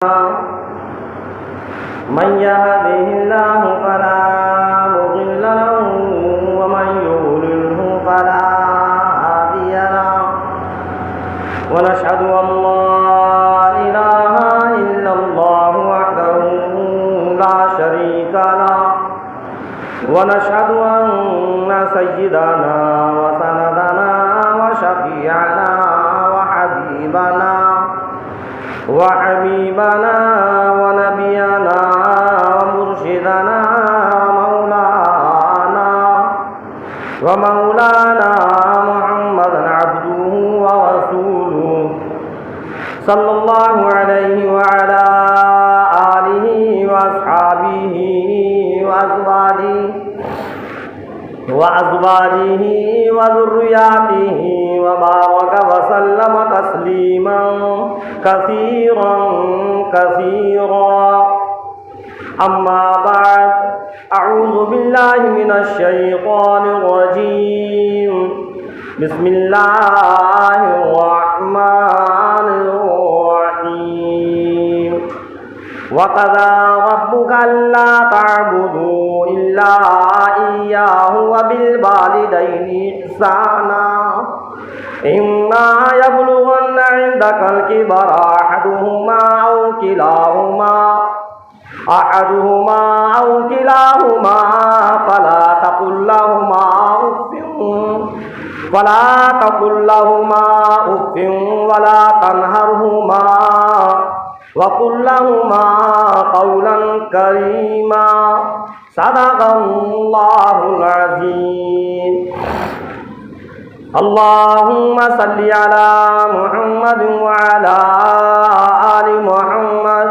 من يهده الله فلا مضل له ومن يضلله فلا هادي له ونشهد أن لا إله إلا الله وحده لا شريك له ونشهد أن سيدنا وسندنا وشفيعنا وحبيبنا ونبينا ومرشدنا ومولانا محمدا عبده ورسوله صلى الله عليه وعلى آله وأصحابه وأزواجه وذرياته وبارك وسلم تسليما كثيرا أما بعد أعوذ بالله من الشيطان الرجيم بسم الله الرحمن الرحيم وقضى ربك ألا تعبدوا إلا إياه وبالوالدين إحسانا إما يبلغن عندك الكبر أحدهما أو كلاهما فلا تقل لهما أف ولا تنهرهما وقل لهما قولا كريما صدق الله العظيم اللهم صل على محمد وعلى آل محمد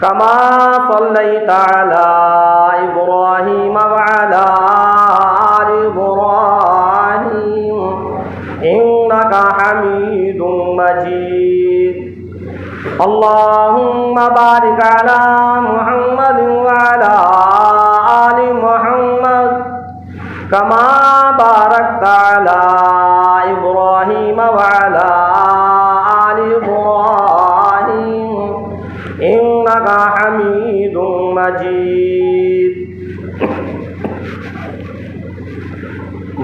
كما صليت على إبراهيم وعلى آل إبراهيم إنك حميد مجيد اللهم بارك على محمد وعلى آل محمد كما باركت على إبراهيم وعلى آل إبراهيم إنك حميد مجيد.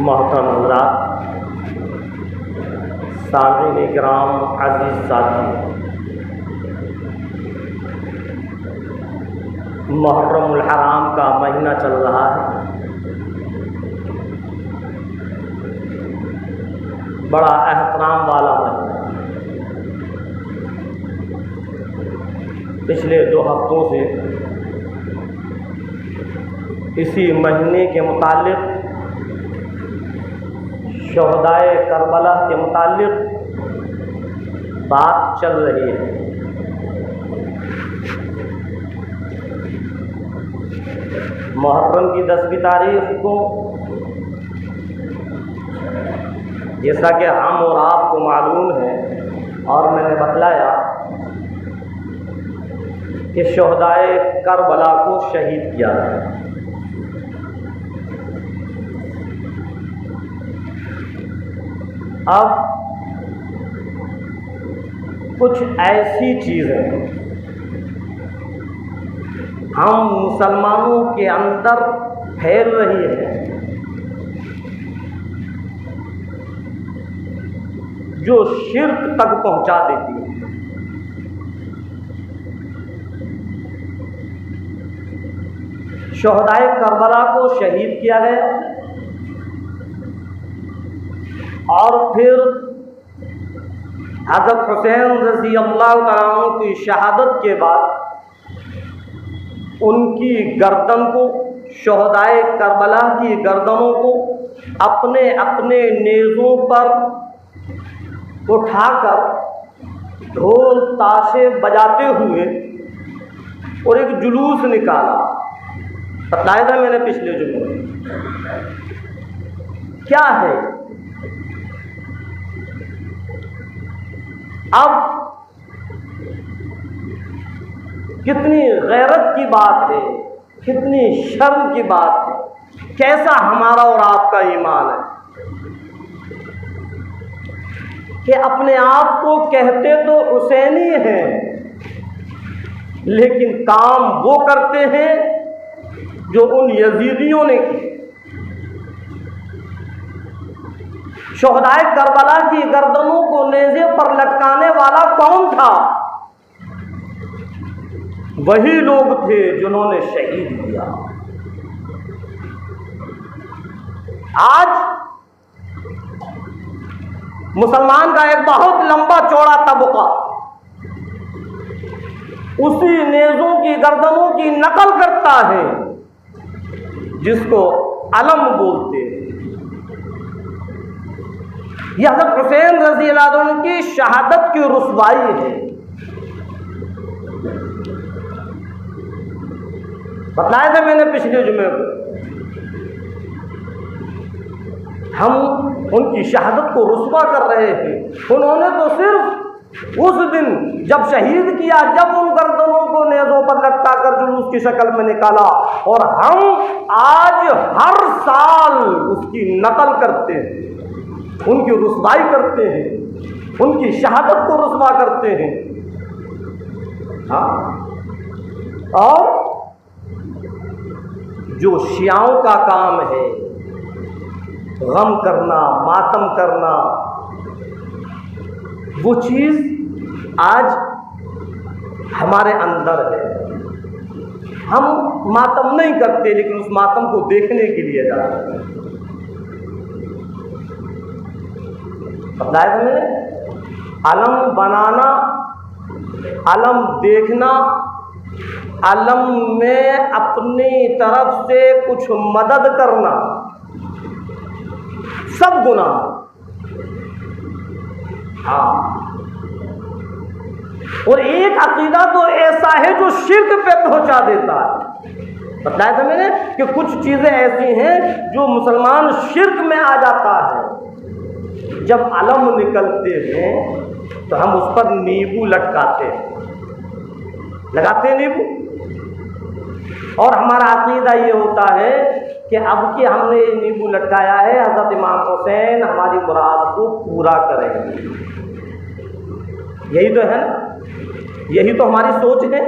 محترم حضرات، سامعین کرام، عزیز ساتھی، محرم الحرام کا مہینہ چل رہا ہے. بڑا احترام والا مہینہ. پچھلے 2 ہفتوں سے اسی مہینے کے متعلق، شہدائے کربلا کے متعلق بات چل رہی ہے. محرم کی 10ویں تاریخ کو، جیسا کہ ہم اور آپ کو معلوم ہے اور میں نے بتلایا کہ شہدائے کربلا کو شہید کیا ہے. اب کچھ ایسی چیزیں ہم مسلمانوں کے اندر پھیل رہی ہیں جو شرک تک پہنچا دیتی ہے. شہدائے کربلا کو شہید کیا گیا اور پھر حضرت حسین رضی اللہ تعالیٰ عنہ کی شہادت کے بعد ان کی گردن کو، شہدائے کربلا کی گردنوں کو اپنے اپنے نیزوں پر اٹھا کر ڈھول تاشے بجاتے ہوئے اور ایک جلوس نکالا. بتلایا تھا میں نے پچھلے جمعے. کیا ہے؟ اب کتنی غیرت کی بات ہے، کتنی شرم کی بات ہے. کیسا ہمارا اور آپ کا ایمان ہے کہ اپنے آپ کو کہتے تو حسینی ہیں لیکن کام وہ کرتے ہیں جو ان یزیدیوں نے کی۔ شہدائے کربلا کی گردنوں کو نیزے پر لٹکانے والا کون تھا؟ وہی لوگ تھے جنہوں نے شہید کیا۔ آج مسلمان کا ایک بہت لمبا چوڑا طبقہ اسی نیزوں کی گردنوں کی نقل کرتا ہے جس کو علم بولتے ہیں۔ یہ حضرت حسین رضی اللہ عنہ کی شہادت کی رسوائی ہے۔ بتلایا تھا میں نے پچھلے جمعے کو، ہم ان کی شہادت کو رسوا کر رہے ہیں۔ انہوں نے تو صرف اس دن جب شہید کیا، جب ان گردنوں کو نیزوں پر لٹکا کر جلوس کی شکل میں نکالا، اور ہم آج ہر سال اس کی نقل کرتے ہیں، ان کی رسوائی کرتے ہیں، ان کی شہادت کو رسوا کرتے ہیں۔ اور جو شیعوں کا کام ہے غم کرنا، ماتم کرنا، وہ چیز آج ہمارے اندر ہے۔ ہم ماتم نہیں کرتے لیکن اس ماتم کو دیکھنے کے لیے جاتے ہیں۔ بتایا تھا میں نے، علم بنانا، علم دیکھنا، علم میں اپنی طرف سے کچھ مدد کرنا، سب گناہ۔ اور ایک عقیدہ تو ایسا ہے جو شرک پہ پہنچا دیتا ہے۔ بتایا تھا میں نے کہ کچھ چیزیں ایسی ہیں جو مسلمان شرک میں آ جاتا ہے۔ جب علم نکلتے ہیں تو ہم اس پر نیبو لٹکاتے ہیں، لگاتے ہیں نیبو، اور ہمارا عقیدہ یہ ہوتا ہے کہ اب کہ ہم نے نیبو لٹکایا ہے، حضرت امام حسین ہماری مراد کو پورا کریں گے۔ یہی تو ہے نا، یہی تو ہماری سوچ ہے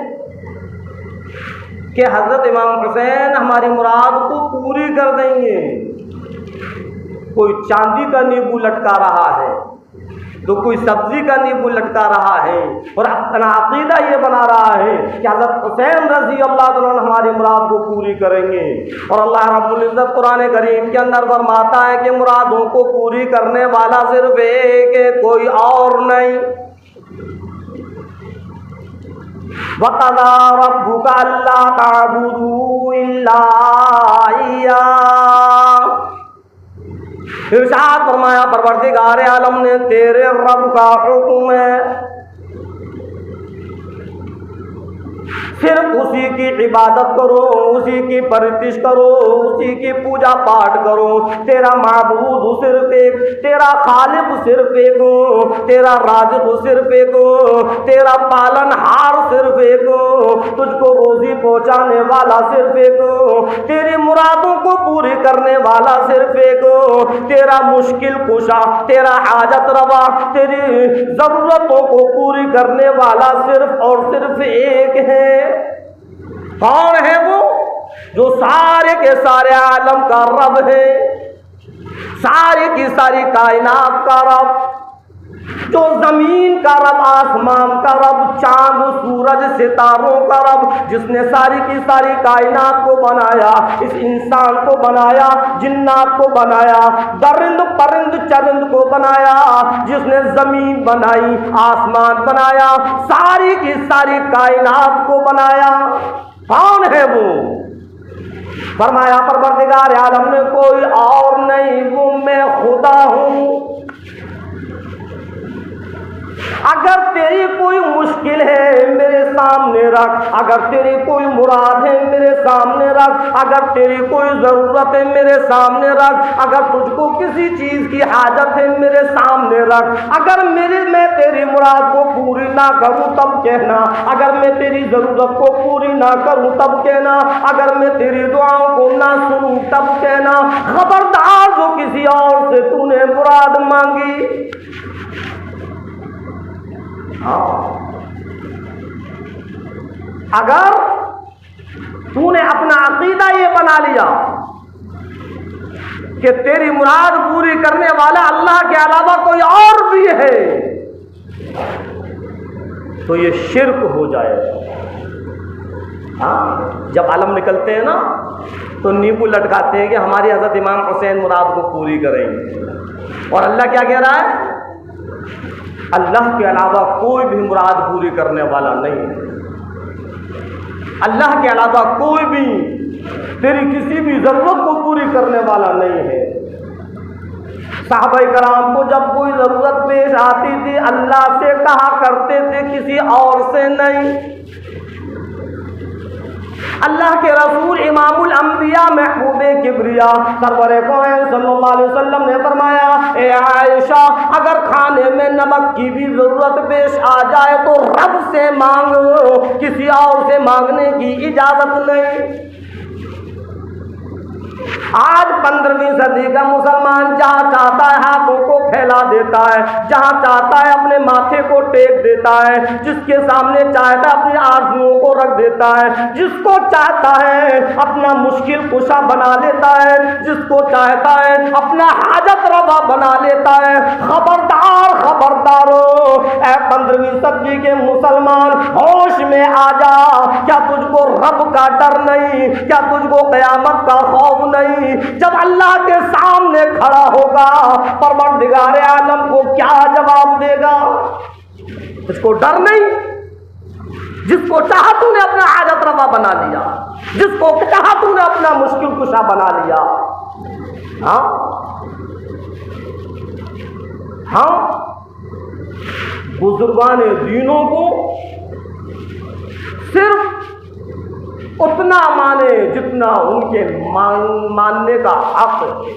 کہ حضرت امام حسین ہماری مراد کو پوری کر دیں گے۔ کوئی چاندی کا نیبو لٹکا رہا ہے تو کوئی سبزی کا نیبو لٹکا رہا ہے، اور اپنا عقیدہ یہ بنا رہا ہے کہ حضرت حسین رضی اللہ عنہ ہماری مراد کو پوری کریں گے۔ اور اللہ رب العزت قرآن کریم کے اندر فرماتا ہے کہ مرادوں کو پوری کرنے والا صرف ایک ہے، کوئی اور نہیں۔ وَقَضَىٰ رَبُّكَ أَلَّا تَعْبُدُوا إِلَّا إِيَّاهُ، ارشاد فرمایا پروردگار عالم نے تیرے رب کا حکم ہے صرف اسی کی عبادت کرو، اسی کی پرستش کرو، اسی کی پوجا پاٹ کرو۔ تیرا معبود صرف ایک، تیرا خالق صرف ایک، تیرا رازق صرف ایک، تیرا پالن ہار صرف ایک، تجھ کو روزی پہنچانے والا صرف ایک، تیری مرادوں کو پوری کرنے والا صرف ایک، تیرا مشکل کشا، تیرا حاجت روا، تیری ضرورتوں کو پوری کرنے والا صرف اور صرف ایک ہے۔ کون ہے وہ؟ جو سارے کے سارے عالم کا رب ہے، ساری کی ساری کائنات کا رب، جو زمین کا رب، آسمان کا رب، چاند سورج ستاروں کا رب، جس نے ساری کی ساری کائنات کو بنایا، اس انسان کو بنایا، جنات کو بنایا، درند پرند چرند کو بنایا، جس نے زمین بنائی، آسمان بنایا، ساری کی ساری کائنات کو بنایا۔ کون ہے وہ؟ فرمایا پروردگار عالم نے کوئی اور نہیں، وہ میں خدا ہوں۔ اگر تیری کوئی مشکل ہے میرے سامنے رکھ، اگر تیری کوئی مراد ہے میرے سامنے رکھ، اگر تیری کوئی ضرورت ہے میرے سامنے رکھ، اگر تجھ کو کسی چیز کی حاجت ہے میرے سامنے رکھ، اگر میں تیری مراد کو پوری نہ کروں تب کہنا، اگر میں تیری ضرورت کو پوری نہ کروں تب کہنا، اگر میں تیری دعاؤں کو نہ سنوں تب کہنا، خبردار جو کسی اور سے تو نے مراد مانگی۔ اگر تو نے اپنا عقیدہ یہ بنا لیا کہ تیری مراد پوری کرنے والا اللہ کے علاوہ کوئی اور بھی ہے، تو یہ شرک ہو جائے گا۔ جب علم نکلتے ہیں نا تو نیبو لٹکاتے ہیں کہ ہماری حضرت امام حسین مراد کو پوری کریں گے، اور اللہ کیا کہہ رہا ہے؟ اللہ کے علاوہ کوئی بھی مراد پوری کرنے والا نہیں ہے۔ اللہ کے علاوہ کوئی بھی تیری کسی بھی ضرورت کو پوری کرنے والا نہیں ہے۔ صحابہ کرام کو جب کوئی ضرورت پیش آتی تھی اللہ سے کہا کرتے تھے، کسی اور سے نہیں۔ اللہ کے رسول امام الانبیاء محبوب کبریا سرور کائنات صلی اللہ علیہ وسلم نے فرمایا، اے عائشہ اگر کھانے میں نمک کی بھی ضرورت پیش آ جائے تو رب سے مانگو، کسی اور سے مانگنے کی اجازت نہیں۔ آج 15ویں صدی کا مسلمان جہاں چاہتا ہے ہاتھوں کو پھیلا دیتا ہے، جہاں چاہتا ہے اپنے ماتھے کو ٹیک دیتا ہے، جس کے سامنے چاہتا ہے اپنی آرزوؤں کو رکھ دیتا ہے، جس کو چاہتا ہے اپنا مشکل کشا بنا لیتا ہے، جس کو چاہتا ہے اپنا حاجت روا بنا لیتا ہے۔ خبردار خبردارو اے 15ویں صدی کے مسلمان، ہوش میں آ جا۔ کیا تجھ کو رب کا ڈر نہیں؟ کیا تجھ کو قیامت کا خوف نہیں؟ جب اللہ کے سامنے کھڑا ہوگا پروردگار عالم کو کیا جواب دے گا؟ اس کو ڈر نہیں؟ جس کو چاہا تو نے اپنا حاجت روا بنا لیا، جس کو چاہا تو نے اپنا مشکل کشا بنا لیا۔ ہم بزرگان دینوں کو صرف اتنا مانے جتنا ان کے ماننے کا حق ہے۔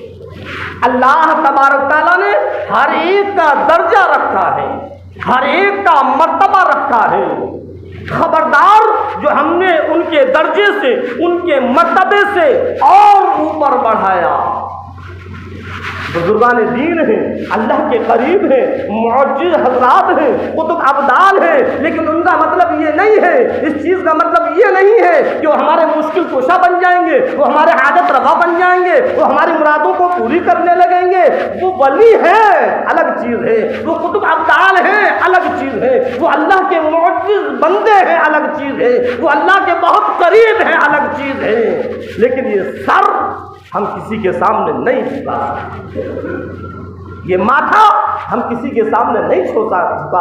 اللہ تبارک تعالیٰ نے ہر ایک کا درجہ رکھا ہے، ہر ایک کا مرتبہ رکھا ہے۔ خبردار جو ہم نے ان کے درجے سے، ان کے مرتبے سے اور اوپر بڑھایا۔ بزرگان دین ہیں، اللہ کے قریب ہیں، معجز حضرات ہیں، قطب ابدال ہیں، لیکن ان کا مطلب یہ نہیں ہے، اس چیز کا مطلب یہ نہیں ہے کہ وہ ہمارے مشکل کشا بن جائیں گے، وہ ہمارے حاجت روا بن جائیں گے، وہ ہماری مرادوں کو پوری کرنے لگیں گے۔ وہ ولی ہیں الگ چیز ہے، وہ قطب ابدال ہیں الگ چیز ہے، وہ اللہ کے معجز بندے ہیں الگ چیز ہے، وہ اللہ کے بہت قریب ہیں الگ چیز ہے۔ لیکن یہ سر ہم کسی کے سامنے نہیں جھکا سکتے، یہ ماتھا ہم کسی کے سامنے نہیں جھکا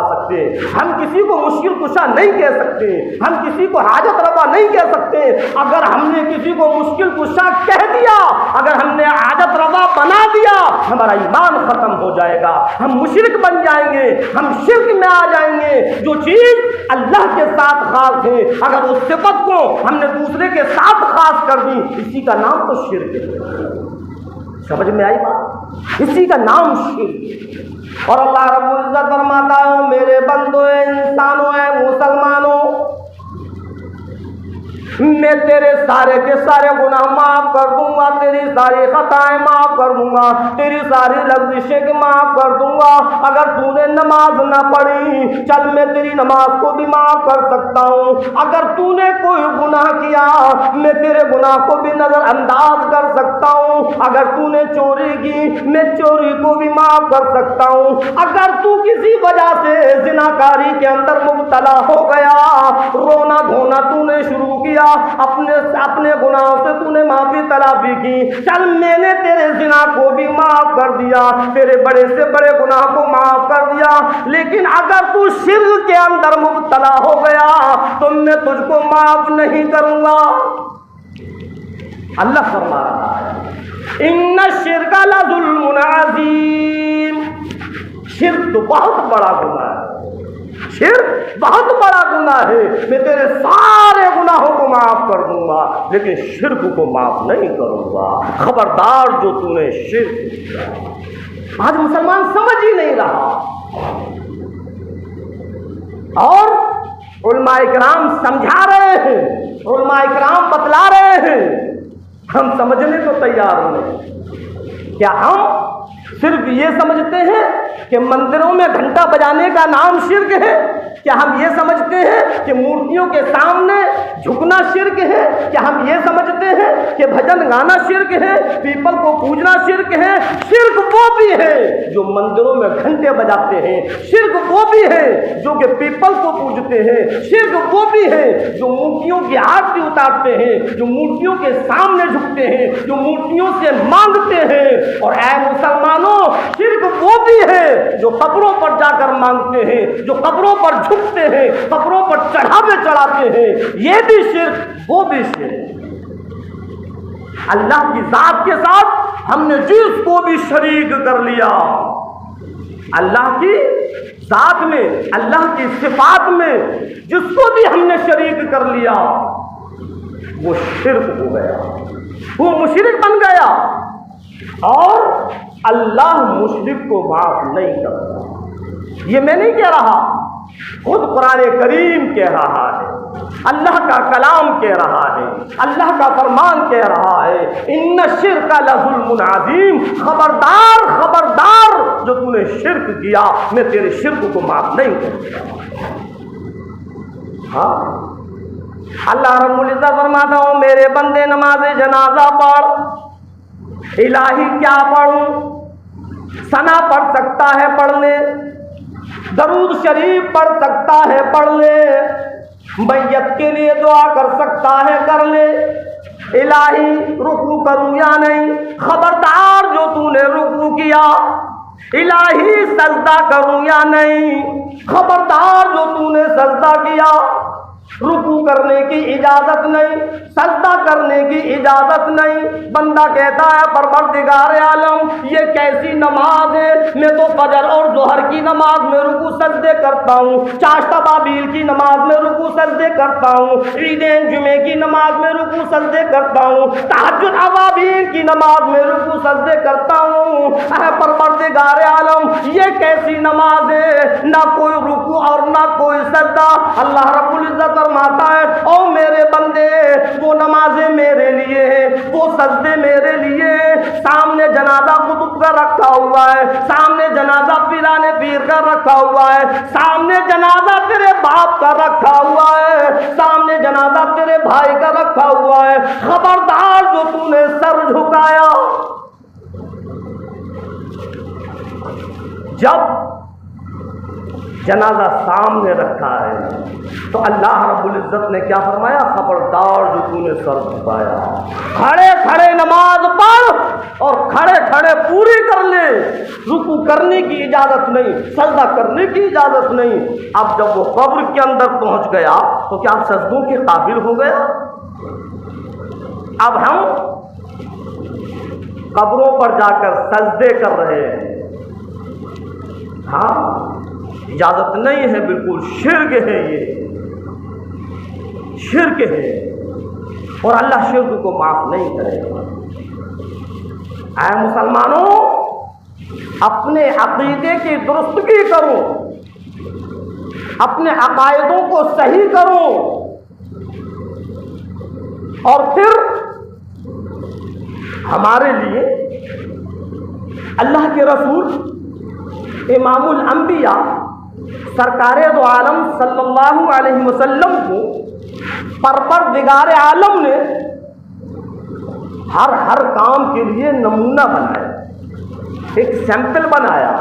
سکتے، ہم کسی کو مشکل کشا نہیں کہہ سکتے، ہم کسی کو حاجت روا نہیں کہہ سکتے۔ اگر ہم نے کسی کو مشکل کشا کہہ دیا، اگر ہم نے حاجت روا بنا دیا، ہمارا ایمان ختم ہو جائے گا، ہم مشرک بن جائیں گے، ہم شرک میں آ جائیں گے۔ جو چیز اللہ کے ساتھ خاص ہے، اگر اس صفت کو ہم نے دوسرے کے ساتھ خاص کر دی، اسی کا نام تو شرک ہے۔ سمجھ میں آئی بات؟ اسی کا نام شرک۔ اور اللہ رب العزت فرماتا ہے، میرے بندو انسانوں اے مسلمانوں، میں تیرے سارے کے سارے گناہ معاف کر دوں گا، تیری ساری خطائیں معاف کر دوں گا، تیری ساری لغزشیں معاف کر دوں گا۔ اگر تو نے نماز نہ پڑھی، چل میں تیری نماز کو بھی معاف کر سکتا ہوں۔ اگر تو نے کوئی گناہ کیا، میں تیرے گناہ کو بھی نظر انداز کر سکتا ہوں۔ اگر تو نے چوری کی، میں چوری کو بھی معاف کر سکتا ہوں۔ اگر تو کسی وجہ سے زناکاری کے اندر مبتلا ہو گیا، رونا دھونا تو نے شروع کیا، اپنے گناہوں سے تو نے معافی طلبی کی، چل میں نے تیرے زنا کو بھی معاف کر دیا، تیرے بڑے سے بڑے گناہ کو معاف کر دیا۔ لیکن اگر تو شرک کے اندر مبتلا ہو گیا تو میں تجھ کو معاف نہیں کروں گا۔ اللہ فرما رہا ہے، ان الشرک لظلم عظیم، شرک تو بہت بڑا گناہ ہے، شرک بہت بڑا گناہ ہے۔ میں تیرے سارے گناہوں کو معاف کر دوں گا لیکن شرک کو معاف نہیں کروں گا۔ خبردار جو تو نے شرک کیا۔ آج مسلمان سمجھ ہی نہیں رہا، اور علماء کرام سمجھا رہے ہیں، علماء کرام بتلا رہے ہیں، ہم سمجھنے کو تیار نہیں۔ کیا ہم صرف یہ سمجھتے ہیں کہ مندروں میں گھنٹا بجانے کا نام شرک ہے؟ کیا ہم یہ سمجھتے ہیں کہ مورتیوں کے سامنے جھکنا شرک ہے کہ ہم یہ سمجھتے ہیں کہ بھجن گانا شرک ہے، پیپل کو پوجنا شرک ہے؟ شرک وہ بھی ہے جو مندروں میں گھنٹے بجاتے ہیں، شرک وہ بھی ہے جو کہ پیپل کو پوجتے ہیں، شرک وہ بھی ہے جو مورتیوں کی آرتی اتارتے ہیں، جو مورتیوں کے سامنے جھکتے ہیں، جو مورتیوں سے مانگتے ہیں۔ اور اے مسلمانوں، شرک وہ بھی ہے جو قبروں پر جا کر مانگتے ہیں، جو قبروں پر جھکتے ہیں، قبروں پر چڑھاوے چڑھاتے ہیں، یہ بھی شرک، وہ بھی شرک۔ اللہ کی ذات کے ساتھ ہم نے جس کو بھی شریک کر لیا، اللہ کی ذات میں، اللہ کی صفات میں جس کو بھی ہم نے شریک کر لیا، وہ شرک ہو گیا، وہ مشرک بن گیا۔ اور اللہ مشرک کو معاف نہیں کرتا۔ یہ میں نہیں کہہ رہا، خود قرآن کریم کہہ رہا ہے، اللہ کا کلام کہہ رہا ہے، اللہ کا فرمان کہہ رہا ہے، ان الشرک لظلم عظیم، خبردار خبردار، جو تو نے شرک کیا میں تیرے شرک کو معاف نہیں کرتا۔ ہاں، اللہ رب العزت فرماتا ہوں میرے بندے نماز جنازہ پڑھ۔ الہی کیا پڑھوں؟ ثنا پڑھ سکتا ہے پڑھ لے، درود شریف پڑھ سکتا ہے پڑھ لے، میت کے لیے دعا کر سکتا ہے کر لے۔ الہی رکوع کروں یا نہیں؟ خبردار جو تو نے رکوع کیا۔ الہی سجدہ کروں یا نہیں؟ خبردار جو تو نے سجدہ کیا۔ رکوع کرنے کی اجازت نہیں، سجدہ کرنے کی اجازت نہیں۔ بندہ کہتا ہے پروردگار عالم یہ کیسی نماز ہے، میں تو فجر اور ظہر کی نماز میں رکوع سجدے کرتا ہوں، چاشتہ بابیل کی نماز میں رکوع سجدے کرتا ہوں، عیدین جمعے کی نماز میں رکوع سجدے کرتا ہوں، تہجد اوابین کی نماز میں رکوع سجدے کرتا ہوں۔ اے پروردگار عالم یہ کیسی نماز ہے، نہ کوئی رکوع اور نہ کوئی سجدہ۔ اللہ رب العزت فرماتا ہے او میرے بندے وہ نمازیں میرے لیے ہیں، وہ سجدے میرے لیے ہیں۔ سامنے جنازہ قطب کا رکھا ہوا ہے، سامنے جنازہ پیرانے پیر کا رکھا ہوا ہے، سامنے جنازہ تیرے باپ کا رکھا ہوا ہے، سامنے جنازہ تیرے بھائی کا رکھا ہوا ہے۔ خبردار جو تو نے سر جھکایا، جب جنازہ سامنے رکھا ہے تو اللہ رب العزت نے کیا فرمایا؟ خبردار جو تو نے سر جھکایا۔ کھڑے کھڑے نماز پڑھ اور کھڑے کھڑے پوری کر لے، رکوع کرنے کی اجازت نہیں، سجدہ کرنے کی اجازت نہیں۔ اب جب وہ قبر کے اندر پہنچ گیا تو کیا سجدوں کے قابل ہو گیا؟ اب ہم قبروں پر جا کر سجدے کر رہے ہیں۔ ہاں، اجازت نہیں ہے، بالکل شرک ہے، یہ شرک ہے اور اللہ شرک کو معاف نہیں کرے گا۔ اے مسلمانوں، اپنے عقیدے کی درستگی کرو، اپنے عقائدوں کو صحیح کرو، اور پھر ہمارے لیے اللہ کے رسول امام الانبیاء سرکار دو عالم صلی اللہ علیہ وسلم کو پروردگار عالم نے ہر کام کے لیے نمونہ بنایا، ایک سیمپل بنایا،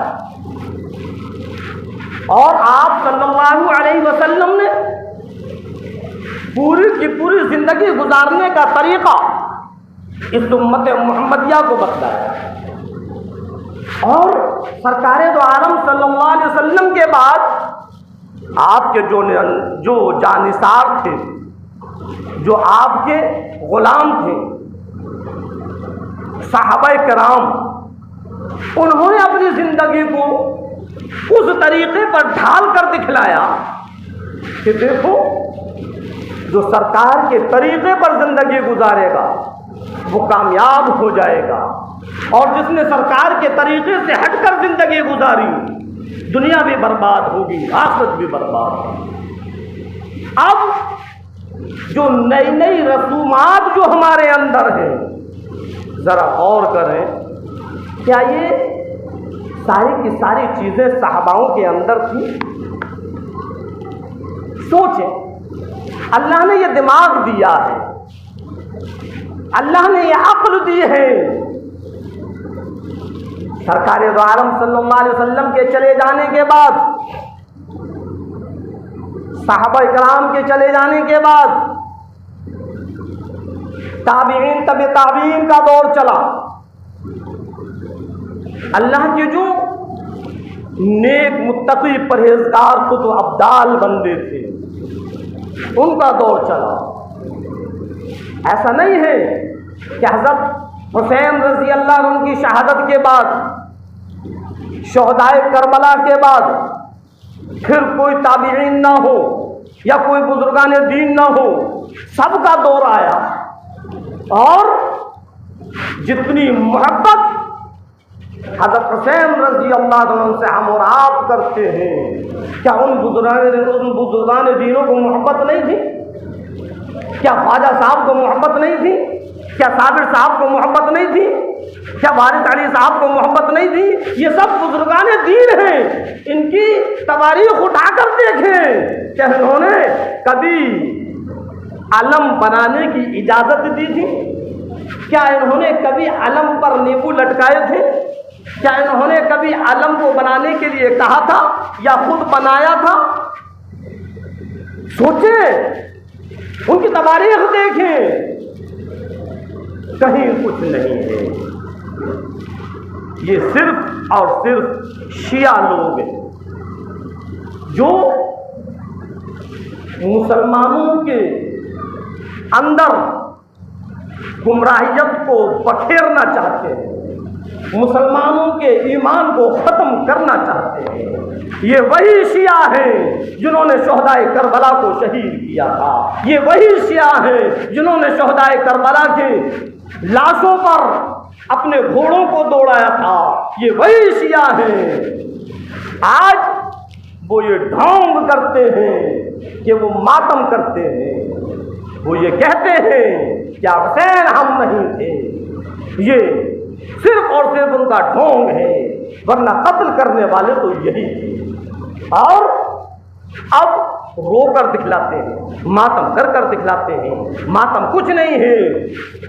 اور آپ صلی اللہ علیہ وسلم نے پوری کی پوری زندگی گزارنے کا طریقہ اس امت محمدیہ کو بتلایا۔ اور سرکار دو عالم صلی اللہ علیہ وسلم کے بعد آپ کے جو جانثار تھے، جو آپ کے غلام تھے، صحابہ کرام، انہوں نے اپنی زندگی کو اس طریقے پر ڈھال کر دکھلایا کہ دیکھو جو سرکار کے طریقے پر زندگی گزارے گا وہ کامیاب ہو جائے گا، اور جس نے سرکار کے طریقے سے ہٹ کر زندگی گزاری دنیا بھی برباد ہوگی، آخرت بھی برباد ہوگی۔ اب جو نئی نئی رسومات جو ہمارے اندر ہیں، ذرا غور کریں، کیا یہ ساری کی ساری چیزیں صحاباؤں کے اندر تھیں؟ سوچیں، اللہ نے یہ دماغ دیا ہے، اللہ نے یہ عقل دی ہے۔ سرکار دو عالم صلی اللہ علیہ وسلم کے چلے جانے کے بعد، صحابہ کرام کے چلے جانے کے بعد تابعین تبع تابعین کا دور چلا۔ اللہ کے جو نیک متقی پرہیزگار قطب ابدال بندے تھے ان کا دور چلا۔ ایسا نہیں ہے کہ حضرت حسین رضی اللہ عنہ کی شہادت کے بعد، شہدائے کربلا کے بعد پھر کوئی تابعین نہ ہو یا کوئی بزرگان دین نہ ہو، سب کا دور آیا۔ اور جتنی محبت حضرت حسین رضی اللہ عنہ سے ہم اور آپ کرتے ہیں، کیا ان بزرگان دینوں کو محبت نہیں تھی؟ کیا خواجہ صاحب کو محبت نہیں تھی؟ کیا صابر صاحب کو محبت نہیں تھی؟ کیا وارث علی صاحب کو محبت نہیں تھی؟ یہ سب بزرگان دین ہیں، ان کی تواریخ اٹھا کر دیکھیں کہ انہوں نے کبھی علم بنانے کی اجازت دی تھی؟ کیا انہوں نے کبھی علم پر نیبو لٹکائے تھے؟ کیا انہوں نے کبھی علم کو بنانے کے لیے کہا تھا یا خود بنایا تھا؟ سوچیں، ان کی تواریخ دیکھیں، کہیں کچھ نہیں ہے۔ یہ صرف اور صرف شیعہ لوگ ہیں جو مسلمانوں کے اندر گمراہیت کو بکھیرنا چاہتے ہیں، مسلمانوں کے ایمان کو ختم کرنا چاہتے ہیں۔ یہ وہی شیعہ ہیں جنہوں نے شہدائے کربلا کو شہید کیا تھا، یہ وہی شیعہ ہیں جنہوں نے شہدائے کربلا کے لاشوں پر اپنے گھوڑوں کو دوڑایا تھا، یہ وہی شیعہ ہیں۔ آج وہ یہ ڈھونگ کرتے ہیں کہ وہ ماتم کرتے ہیں، وہ یہ کہتے ہیں کہ حسین ہم نہیں تھے۔ یہ صرف اور صرف ان کا ڈھونگ ہے، ورنہ قتل کرنے والے تو یہی تھے۔ اور اب رو کر دکھلاتے ہیں، ماتم کر کر دکھلاتے ہیں۔ ماتم کچھ نہیں ہے،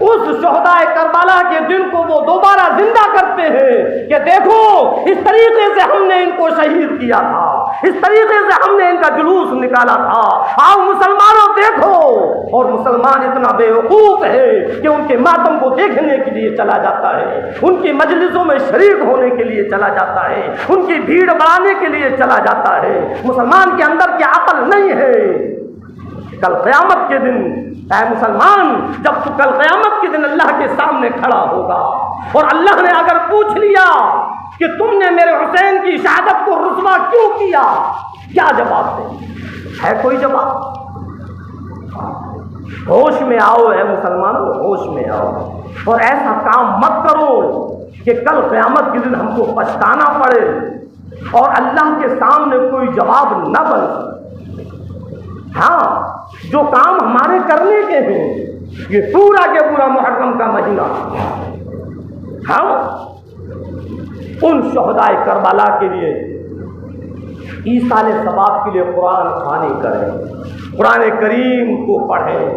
اس شہدائے کربلا کے دن کو وہ دوبارہ زندہ کرتے ہیں کہ دیکھو اس طریقے سے ہم نے ان کو شہید کیا تھا، اس طریقے سے ہم نے ان کا جلوس نکالا تھا۔ آؤ مسلمانوں دیکھو۔ اور مسلمان اتنا بے وقوف ہے کہ ان کے ماتم کو دیکھنے کے لیے چلا جاتا ہے، ان کی مجلسوں میں شریک ہونے کے لیے چلا جاتا ہے، ان کی بھیڑ بڑھانے کے لیے چلا جاتا ہے۔ مسلمان کے اندر کی عقل نہیں ہے۔ کل قیامت کے دن اے مسلمان، جب تو کل قیامت کے دن اللہ کے سامنے کھڑا ہوگا اور اللہ نے اگر پوچھ لیا کہ تم نے میرے حسین کی شہادت کو رسوا کیوں کیا، کیا جواب دیں؟ ہے کوئی جواب؟ ہوش میں آؤ اے مسلمانوں، ہوش میں آؤ اور ایسا کام مت کرو کہ کل قیامت کے دن ہم کو پچھتانا پڑے اور اللہ کے سامنے کوئی جواب نہ بن سکے۔ ہاں، جو کام ہمارے کرنے کے ہیں، یہ پورا کے پورا محرم کا مہینہ ہم ان شہدائے کربلا کے لیے ایصال ثواب کے لیے قرآن خوانی کریں، قرآن کریم کو پڑھیں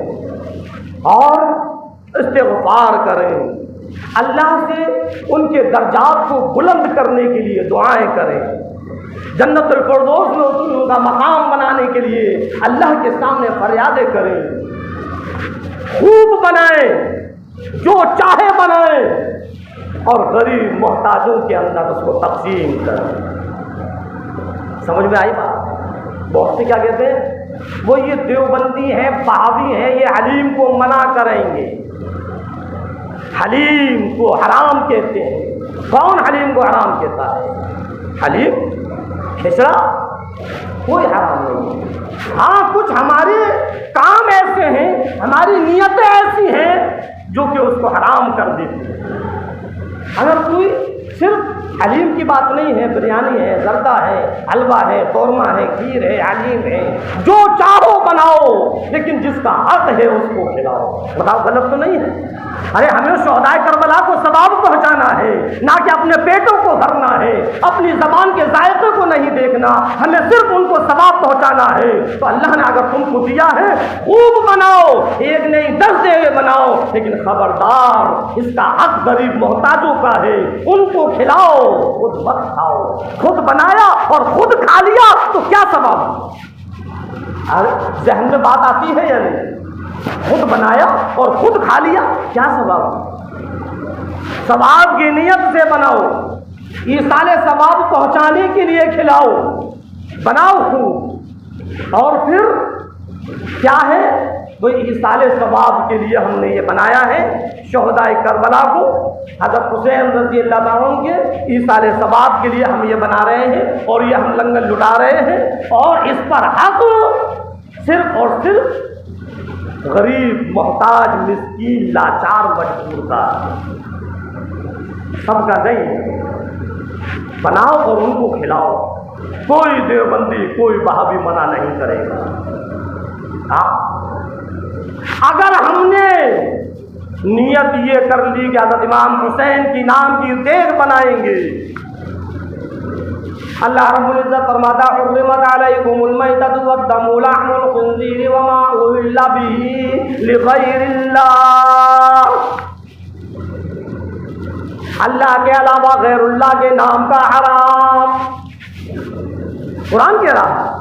اور استغفار کریں، اللہ سے ان کے درجات کو بلند کرنے کے لیے دعائیں کریں، جنت الفردوس میں ان کا مقام بنانے کے لیے اللہ کے سامنے فریادیں کریں، خوب بنائیں، جو چاہے بنائیں اور غریب محتاجوں کے اندر اس کو تقسیم کریں۔ سمجھ میں آئی بات؟ بہت سے کیا کہتے ہیں، وہ یہ دیوبندی ہیں، بہاوی ہیں، یہ حلیم کو منع کریں گے، حلیم کو حرام کہتے ہیں۔ کون حلیم کو حرام کہتا ہے؟ حلیم کھچڑا کوئی حرام نہیں ہے۔ ہاں، کچھ ہمارے کام ایسے ہیں، ہماری نیتیں ایسی ہیں جو کہ اس کو حرام کر دیتی ہے۔ اگر کوئی صرف حلیم کی بات نہیں ہے، بریانی ہے، زردہ ہے، حلوہ ہے، قورمہ ہے، کھیر ہے، حلیم ہے، جو چاہو بناؤ، لیکن جس کا حق ہے اس کو کھلاؤ۔ بتاؤ غلط تو نہیں ہے؟ ارے ہمیں شہدائے کربلا کو ثواب پہنچانا ہے، نہ کہ اپنے پیٹوں کو بھرنا ہے، اپنی زبان کے ذائقے کو نہیں دیکھنا، ہمیں صرف ان کو ثواب پہنچانا ہے۔ تو اللہ نے اگر تم کو دیا ہے خوب بناؤ، ایک نہیں 10 جگہ بناؤ، لیکن خبردار اس کا حق غریب محتاجوں کا ہے، ان کو کھلاؤ، خود مت کھاؤ۔ خود بنایا اور خود کھا لیا تو کیا ثواب؟ ذہن میں بات آتی ہے یا نہیں؟ خود بنایا اور خود کھا لیا، کیا ثواب؟ ثواب کی نیت سے بناؤ، ایصال ثواب پہنچانے کے لیے کھلاؤ، بناؤ خوب، اور پھر کیا ہے وہ ایصال ثواب کے لیے ہم نے یہ بنایا ہے۔ شہدائے کربلا کو حضرت حسین رضی اللہ عنہ کے ایصال ثواب کے لیے ہم یہ بنا رہے ہیں، اور یہ ہم لنگر لٹا رہے ہیں، اور اس پر حق صرف اور صرف غریب محتاج مسکین لاچار مجبور کا، سب کا نہیں۔ بناؤ اور ان کو کھلاؤ، کوئی دیوبندی کوئی وہابی منع نہیں کرے گا۔ اگر ہم نے نیت یہ کر لی کہ حضرت امام حسین کی نام کی دیگ بنائیں گے، اللہ رب العزت فرماتا حرمت علیکم المیتۃ والدم ولحم الخنزیر وما اہل بہ لغیر اللہ، اللہ کے علاوہ غیر اللہ کے نام کا حرام۔ قرآن کہہ رہا،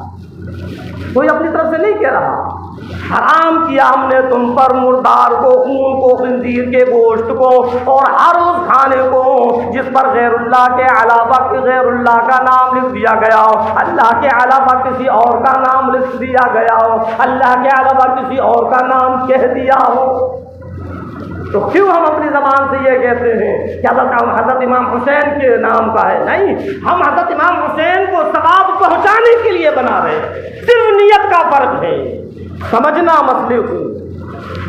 کوئی اپنی طرف سے نہیں کہہ رہا۔ حرام کیا ہم نے تم پر مردار کو، خون کو، خنزیر کے گوشت کو، اور ہر اس کھانے کو جس پر غیر اللہ کے علاوہ غیر اللہ کا نام لکھ دیا گیا ہو، اللہ کے علاوہ کسی اور کا نام لکھ دیا گیا ہو، اللہ کے علاوہ کسی اور کا نام کہہ دیا ہو۔ تو کیوں ہم اپنی زبان سے یہ کہتے ہیں کہ حضرت امام حسین کے نام کا ہے؟ نہیں، ہم حضرت امام حسین کو ثواب پہنچانے کے لیے بنا رہے ہیں، صرف نیت کا فرق ہے۔ سمجھنا مسئلے کو،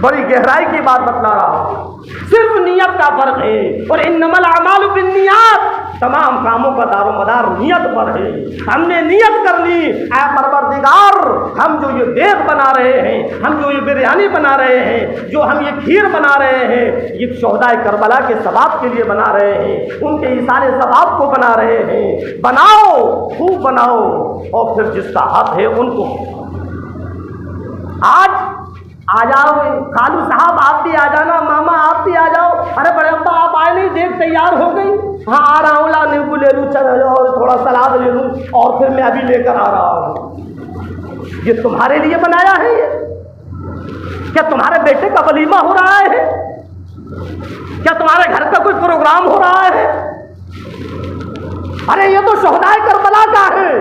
بڑی گہرائی کی بات بتلا رہا ہوں، صرف نیت کا فرق ہے، اور انما الاعمال بالنیات، تمام کاموں کا دار و مدار نیت پر ہے۔ ہم نے نیت کر لی، اے پروردگار ہم جو یہ دیگ بنا رہے ہیں، ہم جو یہ بریانی بنا رہے ہیں، جو ہم یہ کھیر بنا رہے ہیں، یہ شہدائے کربلا کے ثواب کے لیے بنا رہے ہیں، ان کے ایصال ثواب کو بنا رہے ہیں۔ بناؤ، خوب بناؤ، اور پھر جس کا حق ہے ان کو۔ آج آ جاؤ خالو صاحب، آپ بھی آ جانا، ماما آپ بھی آ جاؤ، ارے بڑے ابا آپ آئے نہیں، دیکھ تیار ہو گئی، ہاں آ رہا ہوں، لا نیمبو لے لوں، چلو اور تھوڑا سلاد لے لوں، اور پھر میں ابھی لے کر آ رہا ہوں۔ یہ تمہارے لیے بنایا ہے؟ یہ کیا تمہارے بیٹے کا ولیمہ ہو رہا ہے؟ کیا تمہارے گھر کا کوئی پروگرام ہو رہا ہے؟ ارے یہ تو شہدائے کربلا کا ہے،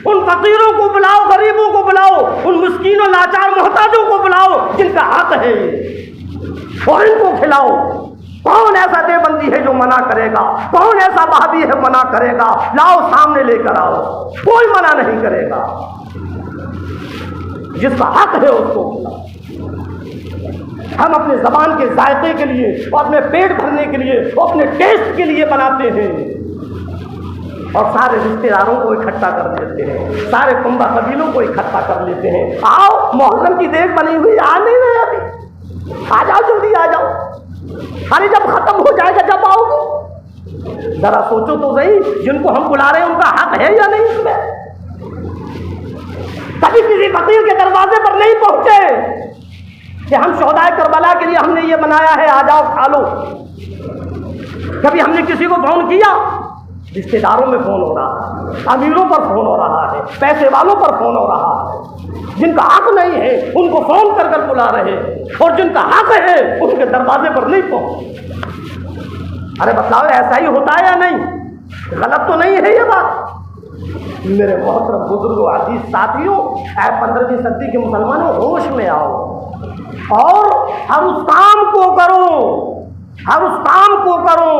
ان فقیروں کو بلاؤ، غریبوں کو بلاؤ، ان مسکینوں لاچار محتاجوں کو بلاؤ جن کا حق ہے، اور ان کو کھلاؤ۔ کون ایسا دیوبندی ہے جو منع کرے گا؟ کون ایسا وہابی ہے منع کرے گا؟ لاؤ سامنے لے کر آؤ، کوئی منع نہیں کرے گا۔ جس کا حق ہے اس کو کھلاؤ۔ ہم اپنے زبان کے ذائقے کے لیے، اور اپنے پیٹ بھرنے کے لیے، اور اپنے ٹیسٹ کے لیے بناتے ہیں، اور سارے رشتے داروں کو اکٹھا کر لیتے ہیں، سارے کنبہ قبیلوں کو اکٹھا کر لیتے ہیں۔ آؤ محرم کی دیگ بنی ہوئی، آ نہیں رہے ابھی، آ جاؤ جلدی آ جاؤ، ارے جب ختم ہو جائے گا جب آؤ گے۔ ذرا سوچو تو صحیح، جن کو ہم بلا رہے ہیں ان کا حق ہے یا نہیں اس میں؟ کبھی کسی فقیر کے دروازے پر نہیں پہنچے کہ ہم شہدائے کربلا کے لیے ہم نے یہ بنایا ہے، آ جاؤ کھا لو۔ کبھی ہم نے کسی کو فون کیا؟ رشتے داروں میں فون ہو رہا ہے، امیروں پر فون ہو رہا ہے، پیسے والوں پر فون ہو رہا ہے۔ جن کا حق نہیں ہے ان کو فون کر کر بلا رہے ہیں، اور جن کا حق ہے ان کے دروازے پر نہیں پہنچ۔ ارے بتلاؤ ایسا ہی ہوتا ہے یا نہیں؟ غلط تو نہیں ہے یہ بات؟ میرے محترم بزرگوں، عزیز ساتھیوں، اے 15ویں صدی کے مسلمانوں، ہوش میں آؤ اور ہر اس کام کو کرو، ہر اس کام کو کرو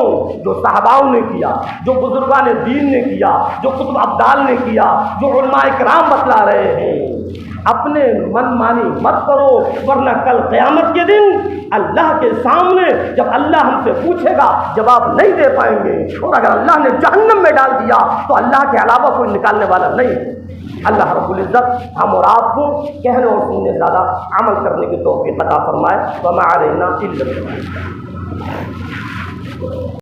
جو صحاباؤں نے کیا، جو بزرگان دین نے کیا، جو کتب ابدال نے کیا، جو علماء کرام بتلا رہے ہیں۔ اپنے من مانی مت کرو، ورنہ کل قیامت کے دن اللہ کے سامنے جب اللہ ہم سے پوچھے گا جواب نہیں دے پائیں گے، اور اگر اللہ نے جہنم میں ڈال دیا تو اللہ کے علاوہ کوئی نکالنے والا نہیں۔ اللہ رب العزت ہم اور آپ کو کہنے اور سننے زیادہ عمل کرنے کی توفیق عطا فرمائے۔ وما علینا الا البلاغ۔